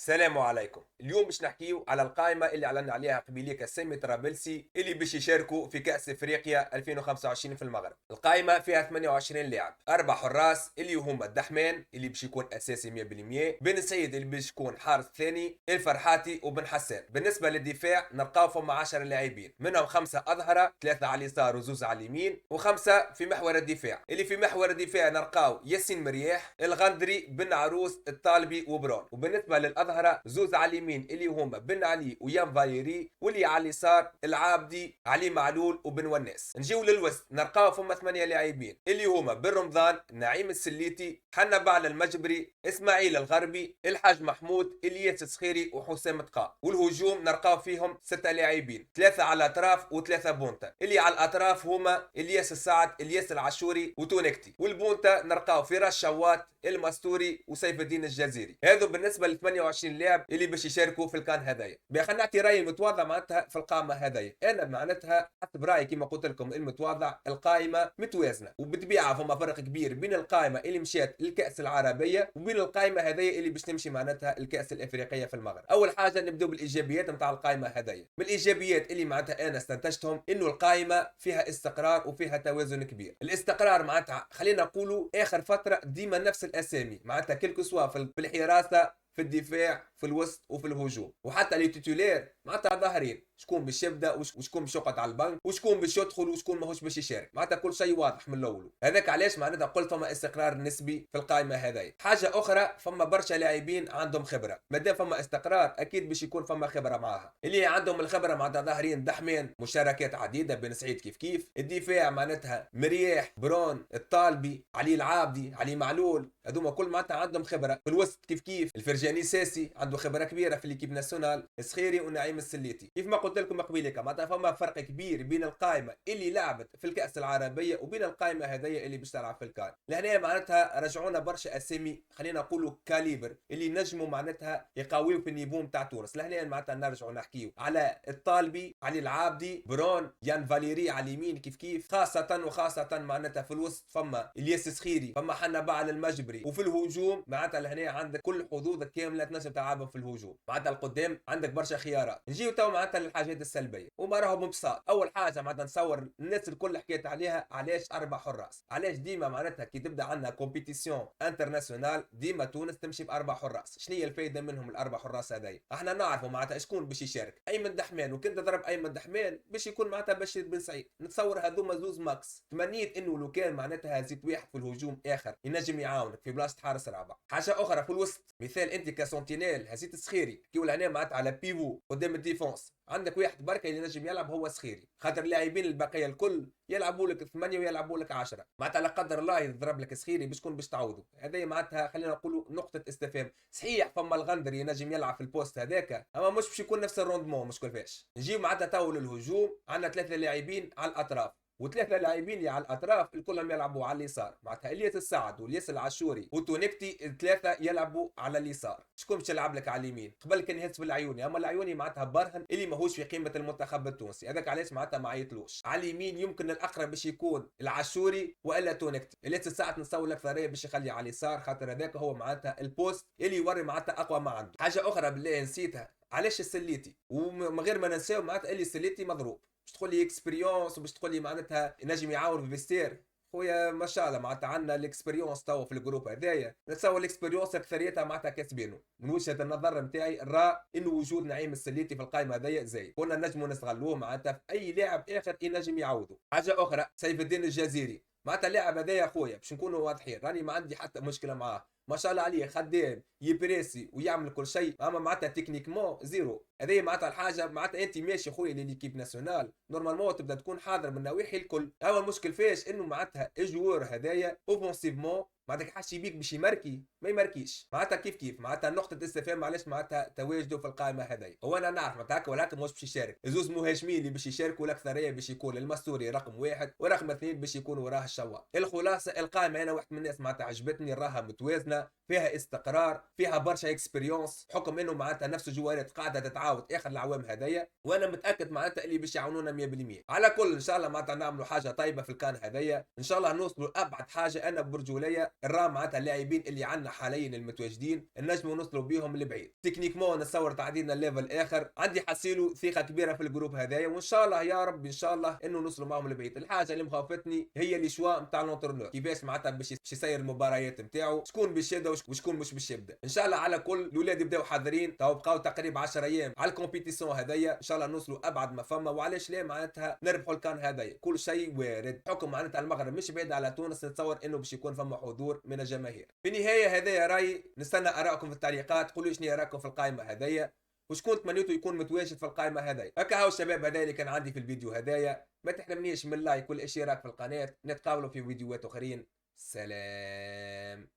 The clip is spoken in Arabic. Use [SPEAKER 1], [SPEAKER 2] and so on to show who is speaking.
[SPEAKER 1] السلام عليكم. اليوم باش نحكيو على القائمة اللي اعلن عليها قبيليك سامي طرابلسي اللي باش يشاركوا في كأس افريقيا 2025 في المغرب. القائمة فيها 28 لاعب، 4 حراس اللي هما الدحمان اللي باش يكون اساسي 100%، بن سيد اللي باش يكون حارس ثاني، الفرحاتي وبن حسان. بالنسبة للدفاع نلقاو فما 10 لاعبين، منهم 5 اظهرة، 3 على اليسار وزوز على اليمين، و5 في محور الدفاع. اللي في محور الدفاع نلقاو ياسين مرياح، الغندري، بن عروس، الطالبي وبرون. وبالنسبة للاظهرة زوز على اليمين اللي هما بن علي ويان فاليري، واللي على اليسار العابدي، علي معلول وبن وناس. نجيو للوسط نلقاو فما 8 لاعبين اللي هما بن رمضان، نعيم السليتي، حنا بعل المجبري، اسماعيل الغربي، الحاج محمود، الياس الصخيري وحسام تقا. والهجوم نلقاو فيهم 6 لاعبين، 3 على الاطراف و3 بونتا. اللي على الاطراف هما الياس السعد، الياس العاشوري وتونكتي. والبونتا نلقاو فراس شوات، المستوري وسيف الدين الجزيري. هذا بالنسبه ل 28 لاعب اللي باش يشاركوا في الكان هذايا. خلينا نعطي رايي المتواضع معناتها في القائمه هذايا. انا معناتها حسب رايي كما قلت لكم المتواضع، القائمه متوازنه، وبالطبيعه فما فرق كبير بين القائمه اللي مشات للكاس العربيه وبين القائمه هذيا اللي باش تمشي معناتها الكاس الافريقيه في المغرب. اول حاجه نبداو بالايجابيات نتاع القائمه هذيا. من الايجابيات اللي معناتها انا استنتجتهم انه القائمه فيها استقرار وفيها توازن كبير. الاستقرار معناتها خلينا نقولوا اخر فتره ديما نفس الاسامي، معناتها كل سوا في الحراسه، في الدفاع، في الوسط وفي الهجوم، وحتى لي تيتولير معناتها ظاهرين شكون باش يبدا وشكون باش يقعد على البنك وشكون باش يدخل وشكون ماهوش باش يشارك. معناتها كل شيء واضح من الاول. هذاك علاش معناتها قلت فما استقرار نسبي في القائمه هذه. حاجه اخرى فما برشا لاعبين عندهم خبره، مادام فما استقرار اكيد باش يكون فما خبره معاها. اللي عندهم الخبره معناتها ظاهرين دحمان مشاركات عديده، بن سعيد كيف الدفاع معناتها مرياح، برون، الطالبي، علي العابدي، علي معلول، هذوما كل معناتها عندهم خبره. في الوسط كيف الفرجاني ساسي عنده خبره كبيره في ليكيب ناسيونال، الصخيري ونعيم السليتي. كيف ما قلت لكم قبيلك معناتها فما فرق كبير بين القائمه اللي لعبت في الكاس العربيه وبين القائمه هذيا اللي باش تلعب في الكان. لهنا معناتها رجعونا برشا اسامي خلينا نقولوا كاليبر اللي نجموا معناتها يقاويو في النيفو نتاع تونس. لهنا معناتها نرجعوا نحكيو على الطالبي، علي العابدي، برون، يان فاليري على اليمين كيف وخاصه معناتها في الوسط فما الياس الصخيري، فما حنا بعل المجبري. وفي الهجوم معناتها لهنا عندك كل حظوظك كامله تنجم تلعبهم في الهجوم. معناتها القدام عندك برشا خيارات. نجيو تو معناتها للحاجات السلبيه وما راهم ببساط. اول حاجه معناتها نصور الناس الكل حكيت عليها، علاش 4 حراس؟ علاش ديما معناتها كي تبدا عندنا كومبيتيسيون انترناسيونال ديما تونس تمشي ب4 حراس؟ شنو هي الفائده منهم ال4 حراس هذي؟ احنا نعرفوا معناتها شكون باش يشارك. ايمن دحمان، وكنت تضرب ايمن دحمان باش يكون معناتها بشير بن سعيد. نتصور هذوما زوز ماكس. تمنيت انه لو كان معناتها زيت واحد في الهجوم اخر ينجم يعاونك في بلاصه حارس رابع. حاجه اخرى في الوسط، مثال انت كسونتينيل هزيت الصخيري كي ولا هنا معناتها على بيفو قدام الديفونس، عندك واحد بركه اللي نجم يلعب هو صخيري، خاطر اللاعبين البقيه الكل يلعبوا لك 8 ويلعبوا لك 10. معناتها لا قدر الله يضرب لك صخيري باش تكون باش تعوضه. هذه معناتها خلينا نقولوا نقطه استفهام. صحيح فما الغندر ينجم يلعب في البوست هذاك، اما مش باش يكون نفس الروندمون. مش كيفاش نجيو معناتها تو للهجوم، عندنا 3 لاعبين على الاطراف و3 لاعبين اللي على الاطراف الكلهم يلعبوا على اليسار، معناتها الياس السعد والياس العاشوري وتونكتي، ال3 يلعبوا على اليسار. شكون باش يلعب لك على اليمين؟ قبل كان يهز بالعيوني، اما العيوني معناتها برهن اللي ماهوش في قيمه المنتخب التونسي. هذاك علاش معناتها ما عيطلوش. على اليمين يمكن الاقرب باش يكون العاشوري والا تونكتي. الياس السعد نصور لك ثريه باش يخلي على اليسار، خاطر هذاك هو معناتها البوست اللي يوري معناتها اقوى ما عنده. حاجه اخرى بالله نسيتها، علاش السليتي؟ ومن غير ما ننساو معناتها اللي السليتي مضروب. باش تقول لي اكسبيريونس وباش تقول لي معناتها نجم يعاون في الفيستير. خويا ما شاء الله معناتها عندنا الاكسبيريونس توا في الجروب هذايا. نتصور الاكسبيريونس اكثريتها معناتها كاسبينه. من وجهه النظر نتاعي نرى انه وجود نعيم السليتي في القائمه هذيا زي كنا نجموا نستغلوه معناتها في اي لاعب اخر ينجم يعوضه. حاجه اخرى سيف الدين الجزيري، معناتها اللاعب هذايا خويا باش نكونوا واضحين راني ما عندي حتى مشكله معاه، ما شاء الله عليه خدام يبريسي ويعمل كل شيء، اما معناتها تكنيكمون زيرو. هذه معناتها الحاجه معناتها انت ماشي خويا لليكيب ناسيونال نورمالمون تبدا تكون حاضر من النواحي الكل. اما المشكل فاش انه معناتها الجوار هذايا اوفونسيفمون معناتها حاش يبيك باش يماركي ما يماركيش. معناتها كيف معناتها نقطه استفهام علاش معناتها تواجده في القائمه هذه. هو انا نعرف معناتها هكا ولكن مش باش يشارك. زوز مهاجمين اللي باش يشاركوا الاكثريه باش يكون المستوري رقم 1 ورقم 2 باش يكون وراه الشوار. الخلاصه القائمه انا واحد من الناس معناتها عجبتني، راها متوازنه، فيها استقرار، فيها برشا اكسبيريونس، بحكم انه معناتها نفس الجوارات قاعده تتعاود اخر العوام هذيا، وانا متاكد معناتها اللي باش يعاونونا 100%. على كل ان شاء الله معناتها نعملوا حاجه طيبه في الكان هذيا، ان شاء الله نوصلوا لابعد حاجه. انا برجوليه الرام معناتها اللاعبين اللي عندنا حاليا المتواجدين نجموا نوصلوا بيهم لبعيد. تكنيكمون نتصور تعدينا ليفل اخر، عندي حسيلو ثقه كبيره في الجروب هذايا، وان شاء الله يا رب ان شاء الله انه نوصلوا معهم لبعيد. الحاجه اللي مخافتني هي اللي شوا نتاع لونترنور، كيفاش معناتها باش يسير المباريات نتاعو، شكون باش يبدا وشكون مش باش يبدا. ان شاء الله على كل الاولاد يبداو حاضرين، تو بقاو تقريبا 10 ايام على الكومبيتيسيون هذايا، ان شاء الله نوصلوا ابعد ما فما، وعلاش لا معناتها نربحوا الكان هذايا، كل شيء وارد. حكم معناتها المغرب مش بعيد على تونس، نتصور انه باش يكون فما حضور من الجماهير. في النهايه هذايا رايي، نستنى ارائكم في التعليقات، قولوا شنو رايكم في القائمه هذايا، وشكون تمنيتوا يكون متواجد في القائمه هذايا. هكا هاو الشباب، هذايا اللي كان عندي في الفيديو هذايا. ما تحرمنيش من لايك والاشتراك في القناه، نتقابلوا في فيديوهات اخرين. سلام.